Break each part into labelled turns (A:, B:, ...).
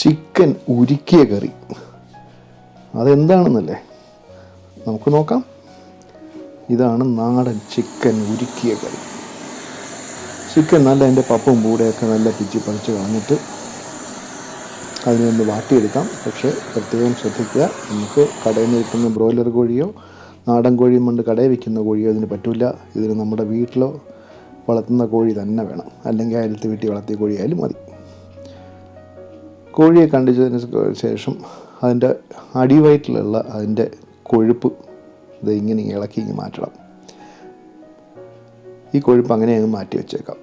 A: Chicken ഉരുക്കിയ കറി. അതെന്താണെന്നല്ലേ നമുക്ക് നോക്കാം. ഇതാണ് നാടൻ ചിക്കൻ ഉരുക്കിയ കറി. ചിക്കൻ നല്ല അതിൻ്റെ പപ്പും കൂടെയൊക്കെ നല്ല പിച്ചി പറിച്ച് കളഞ്ഞിട്ട് അതിനൊന്ന് വാട്ടിയെടുക്കാം. പക്ഷേ പ്രത്യേകം ശ്രദ്ധിക്കുക, നമുക്ക് കടയിൽ നിന്ന് കിട്ടുന്ന ബ്രോയിലർ കോഴിയോ നാടൻ കോഴിയും കൊണ്ട് കടയിൽ വയ്ക്കുന്ന കോഴിയോ ഇതിന് പറ്റില്ല. ഇതിന് നമ്മുടെ വീട്ടിലോ വളർത്തുന്ന കോഴി തന്നെ വേണം, അല്ലെങ്കിൽ അയലത്ത് വീട്ടിൽ വളർത്തിയ കോഴിയായാലും മതി. കോഴിയെ കണ്ടിച്ചതിന് ശേഷം അതിൻ്റെ അടിവയറ്റിലുള്ള അതിൻ്റെ കൊഴുപ്പ് ഇത് ഇങ്ങനെ ഇളക്കി മാറ്റണം. ഈ കൊഴുപ്പ് അങ്ങനെ അങ്ങ് മാറ്റി വെച്ചേക്കാം.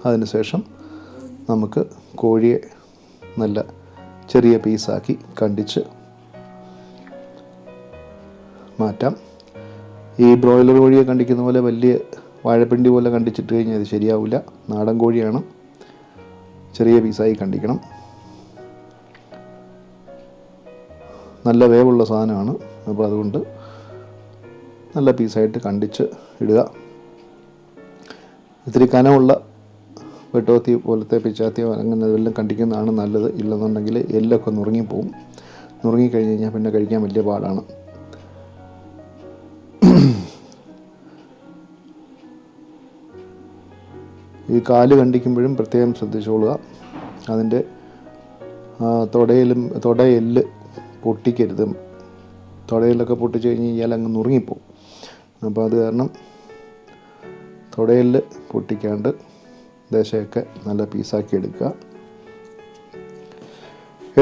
A: അതിനുശേഷം നമുക്ക് കോഴിയെ നല്ല ചെറിയ പീസാക്കി കണ്ടിച്ച് മാറ്റാം. ഈ ബ്രോയിലർ കോഴിയെ കണ്ടിക്കുന്ന പോലെ വലിയ വാഴപ്പിണ്ടി പോലെ കണ്ടിച്ചിട്ട് കഴിഞ്ഞാൽ അത് ശരിയാവില്ല. നാടൻ കോഴിയാണ്, ചെറിയ പീസായി കണ്ടിക്കണം. നല്ല വേവുള്ള സാധനമാണ്, അപ്പോൾ അതുകൊണ്ട് നല്ല പീസായിട്ട് കണ്ടിച്ച് ഇടുക. ഇത്തിരി കനമുള്ള വെട്ടോത്തി പോലത്തെ പിച്ചാത്തിയോ അങ്ങനെ ഇതെല്ലാം കണ്ടിക്കുന്നതാണ് നല്ലത്. ഇല്ലെന്നുണ്ടെങ്കിൽ എല്ലൊക്കെ നുറുങ്ങിപ്പോവും. നുറുങ്ങിക്കഴിഞ്ഞ് കഴിഞ്ഞാൽ പിന്നെ കഴിക്കാൻ വലിയ പാടാണ്. ഈ കാല് കണ്ടിക്കുമ്പോഴും പ്രത്യേകം ശ്രദ്ധിച്ചോളുക. അതിൻ്റെ തൊടയെല്ല് പൊട്ടിക്കരുത്. തൊടയിലൊക്കെ പൊട്ടിച്ച് കഴിഞ്ഞ് കഴിഞ്ഞാൽ അങ്ങ് നുറുങ്ങിപ്പോവും. അപ്പോൾ അത് കാരണം തൊടയെല്ല് പൊട്ടിക്കാണ്ട് ദേശമൊക്കെ നല്ല പീസാക്കി എടുക്കുക.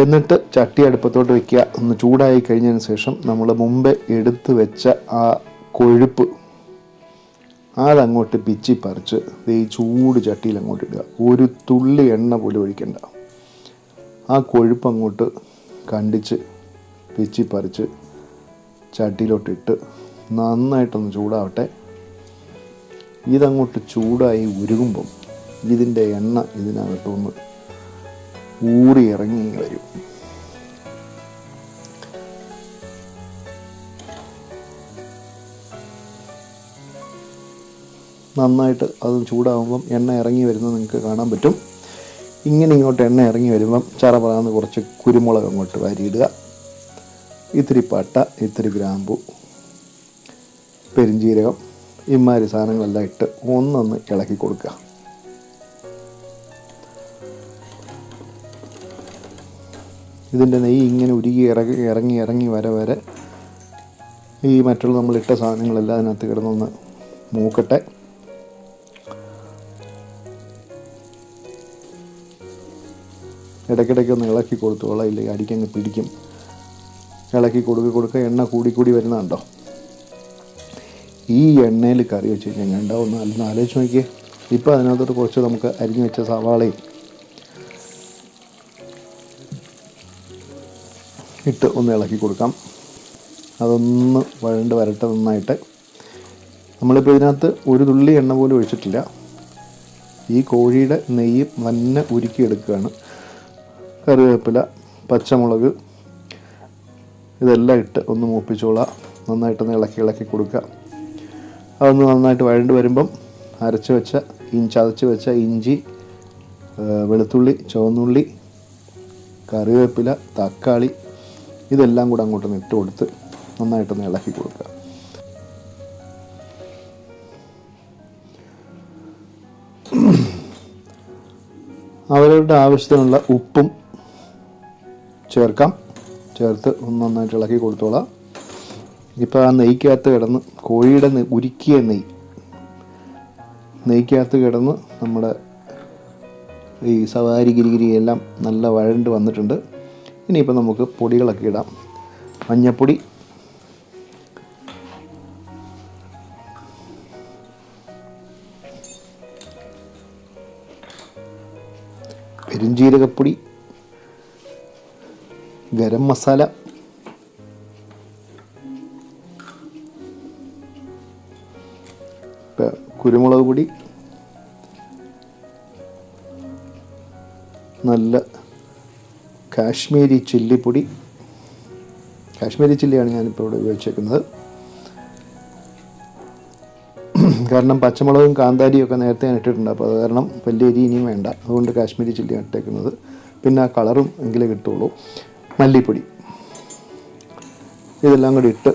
A: എന്നിട്ട് ചട്ടി അടുപ്പത്തോട്ട് വയ്ക്കുക. ഒന്ന് ചൂടായി കഴിഞ്ഞതിന് ശേഷം നമ്മൾ മുമ്പേ എടുത്ത് വെച്ച ആ കൊഴുപ്പ് അതങ്ങോട്ട് പിച്ചി പറിച്ച് ഈ ചൂട് ചട്ടിയിൽ അങ്ങോട്ട് ഇടുക. ഒരു തുള്ളി എണ്ണ പോലും ഒഴിക്കണ്ട. ആ കൊഴുപ്പ് അങ്ങോട്ട് കണ്ടിച്ച് പിച്ചി പറിച്ച് ചട്ടിയിലോട്ടിട്ട് നന്നായിട്ടൊന്ന് ചൂടാവട്ടെ. ഇതങ്ങോട്ട് ചൂടായി ഉരുകുമ്പം ഇതിൻ്റെ എണ്ണ ഇതിനകത്തൊന്ന് ഊറി ഇറങ്ങി വരും. നന്നായിട്ട് അത് ചൂടാകുമ്പം എണ്ണ ഇറങ്ങി വരുന്നത് നിങ്ങൾക്ക് കാണാൻ പറ്റും. ഇങ്ങനെ ഇങ്ങോട്ട് എണ്ണ ഇറങ്ങി വരുമ്പം ചറപറാന്ന് കുറച്ച് കുരുമുളക് അങ്ങോട്ട് വാരിയിടുക. ഇത്തിരി പട്ട, ഇത്തിരി ഗ്രാമ്പു, പെരിഞ്ചീരകം, ഇമാതിരി സാധനങ്ങളെല്ലാം ഇട്ട് ഒന്നൊന്ന് ഇളക്കി കൊടുക്കുക. ഇതിൻ്റെ നെയ്യ് ഇങ്ങനെ ഉരുകി ഇറങ്ങി വരെ ഈ മറ്റുള്ള നമ്മളിട്ട സാധനങ്ങളെല്ലാം അതിനകത്ത് കിടന്നൊന്ന് മൂക്കട്ടെ. ഇടയ്ക്കിടയ്ക്ക് ഒന്ന് ഇളക്കി കൊടുത്തോളാം, ഇല്ലെങ്കിൽ അടിക്കങ്ങ് പിടിക്കും. ഇളക്കി കൊടുക്കുക. എണ്ണ കൂടി വരുന്നുണ്ടോ? ഈ എണ്ണയിൽ കറി വെച്ച് കഴിഞ്ഞാൽ ഉണ്ടാവും. ഒന്ന് ആലോചിച്ച് നോക്കിയേ. ഇപ്പോൾ അതിനകത്തോട്ട് കുറച്ച് നമുക്ക് അരിഞ്ഞു വെച്ച സവാളയും ഇട്ട് ഒന്ന് ഇളക്കി കൊടുക്കാം. അതൊന്ന് വരട്ടെ നന്നായിട്ട്. നമ്മളിപ്പോൾ ഇതിനകത്ത് ഒരു തുള്ളി എണ്ണ പോലും ഒഴിച്ചിട്ടില്ല. ഈ കോഴിയുടെ നെയ്യ് തന്നെ ഉരുക്കിയെടുക്കുകയാണ്. കറിവേപ്പില, പച്ചമുളക് ഇതെല്ലാം ഇട്ട് ഒന്ന് മൂപ്പിച്ചോളാം. നന്നായിട്ടൊന്ന് ഇളക്കി കൊടുക്കുക. അതൊന്ന് നന്നായിട്ട് വരുമ്പം ചതച്ച് വെച്ച ഇഞ്ചി, വെളുത്തുള്ളി, ചുവന്നുള്ളി, കറിവേപ്പില, തക്കാളി ഇതെല്ലാം കൂടെ അങ്ങോട്ടൊന്ന് ഇട്ട് കൊടുത്ത് നന്നായിട്ടൊന്ന് ഇളക്കി കൊടുക്കുക. അവരവരുടെ ആവശ്യത്തിനുള്ള ഉപ്പും ചേർത്ത് ഒന്ന് നന്നായിട്ട് ഇളക്കി കൊടുത്തോളാം. ഇപ്പോൾ ആ നെയ്ക്കകത്ത് കിടന്ന് കോഴിയുടെ ഉരുക്കിയ നെയ്ക്കകത്ത് കിടന്ന് നമ്മുടെ ഈ സവാരി ഗിരിഗിരി എല്ലാം നല്ല വഴണ്ട് വന്നിട്ടുണ്ട്. ഇനിയിപ്പോൾ നമുക്ക് പൊടികളൊക്കെ ഇടാം. മഞ്ഞൾപ്പൊടി, പെരുംജീരകപ്പൊടി, ഗരം മസാല, കുരുമുളക് പൊടി, നല്ല കാശ്മീരി ചില്ലിപ്പൊടി. കാശ്മീരി ചില്ലിയാണ് ഞാനിപ്പോൾ ഇവിടെ ഉപയോഗിച്ചേക്കുന്നത്. കാരണം പച്ചമുളകും കാന്താരിയും ഒക്കെ നേരത്തെ ഞാൻ ഇട്ടിട്ടുണ്ട്. അപ്പോൾ അത് കാരണം വലിയ എരി ഇനിയും വേണ്ട. അതുകൊണ്ട് കാശ്മീരി ചില്ലിയാണ് ഇട്ടേക്കുന്നത്. പിന്നെ ആ കളറും എങ്കിലേ കിട്ടുള്ളൂ. മല്ലിപ്പൊടി ഇതെല്ലാം കൂടി ഇട്ട്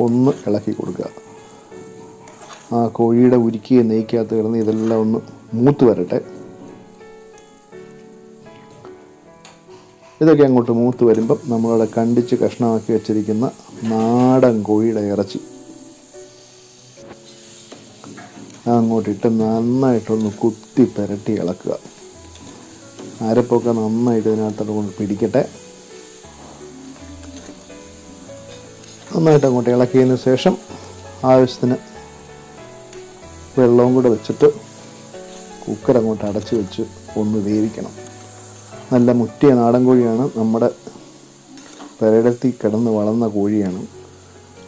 A: ഒന്ന് ഇളക്കി കൊടുക്കുക. ആ കോഴിയുടെ ഉരുക്കിയ നെയ്ക്കകത്ത് കിടന്ന് ഇതെല്ലാം ഒന്ന് മൂത്ത് വരട്ടെ. ഇതൊക്കെ അങ്ങോട്ട് മൂത്ത് വരുമ്പം നമ്മളവിടെ കണ്ടിച്ച് കഷ്ണമാക്കി വെച്ചിരിക്കുന്ന നാടൻ കോഴിയുടെ ഇറച്ചി അങ്ങോട്ടിട്ട് നന്നായിട്ടൊന്ന് കുത്തി പുരട്ടി ഇളക്കുക. അരപ്പൊക്കെ നന്നായിട്ട് ഇതിനകത്തോട്ട് കൊണ്ട് പിടിക്കട്ടെ. നന്നായിട്ട് അങ്ങോട്ട് ഇളക്കിയതിന് ശേഷം ആവശ്യത്തിന് വെള്ളവും കൂടെ വെച്ചിട്ട് കുക്കർ അങ്ങോട്ട് അടച്ച് വെച്ച് ഒന്ന് വേവിക്കണം. നല്ല മുറ്റിയ നാടൻ കോഴിയാണ്. നമ്മുടെ പെരടത്തി കിടന്ന് വളർന്ന കോഴിയാണ്.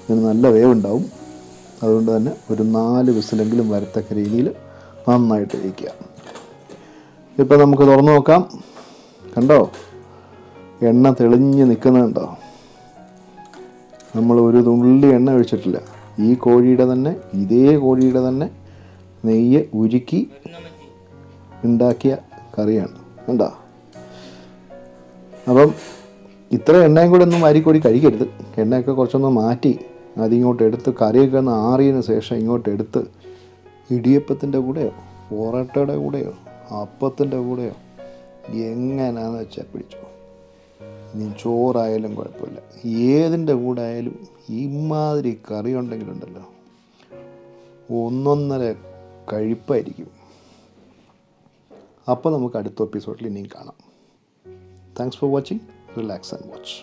A: ഇതിന് നല്ല വേവുണ്ടാവും. അതുകൊണ്ട് തന്നെ ഒരു 4 വിസിലെങ്കിലും വരത്തക്ക രീതിയിൽ നന്നായിട്ട് വേവിക്കുക. ഇപ്പം നമുക്ക് തുറന്നു നോക്കാം. കണ്ടോ, എണ്ണ തെളിഞ്ഞ് നിൽക്കുന്നുണ്ടോ? നമ്മൾ ഒരു തുള്ളി എണ്ണ ഒഴിച്ചിട്ടില്ല. ഈ കോഴിയുടെ തന്നെ, ഇതേ കോഴിയുടെ തന്നെ നെയ്യ് ഉരുക്കി ഉണ്ടാക്കിയ കറിയാണ്. കണ്ടോ? അപ്പം ഇത്ര എണ്ണയും കൂടെ ഒന്നും വാരിക്കോരി കഴിക്കരുത്. എണ്ണയൊക്കെ കുറച്ചൊന്ന് മാറ്റി അതിങ്ങോട്ട് എടുത്ത് കറിയൊക്കെ ഒന്ന് ആറിയതിന് ശേഷം ഇങ്ങോട്ട് എടുത്ത് ഇടിയപ്പത്തിൻ്റെ കൂടെയോ പൊറോട്ടയുടെ കൂടെയോ അപ്പത്തിൻ്റെ കൂടെയോ എങ്ങനെയാണെന്ന് വെച്ചാൽ പിടിച്ചോ. ഇനി ചോറായാലും കുഴപ്പമില്ല, ഏതിൻ്റെ കൂടെ ആയാലും ഇമാതിരി കറി ഉണ്ടെങ്കിലുണ്ടല്ലോ ഒന്നൊന്നര കഴിപ്പായിരിക്കും. അപ്പോൾ നമുക്ക് അടുത്ത എപ്പിസോഡിൽ ഇനിയും കാണാം. Thanks for watching. Relax and watch.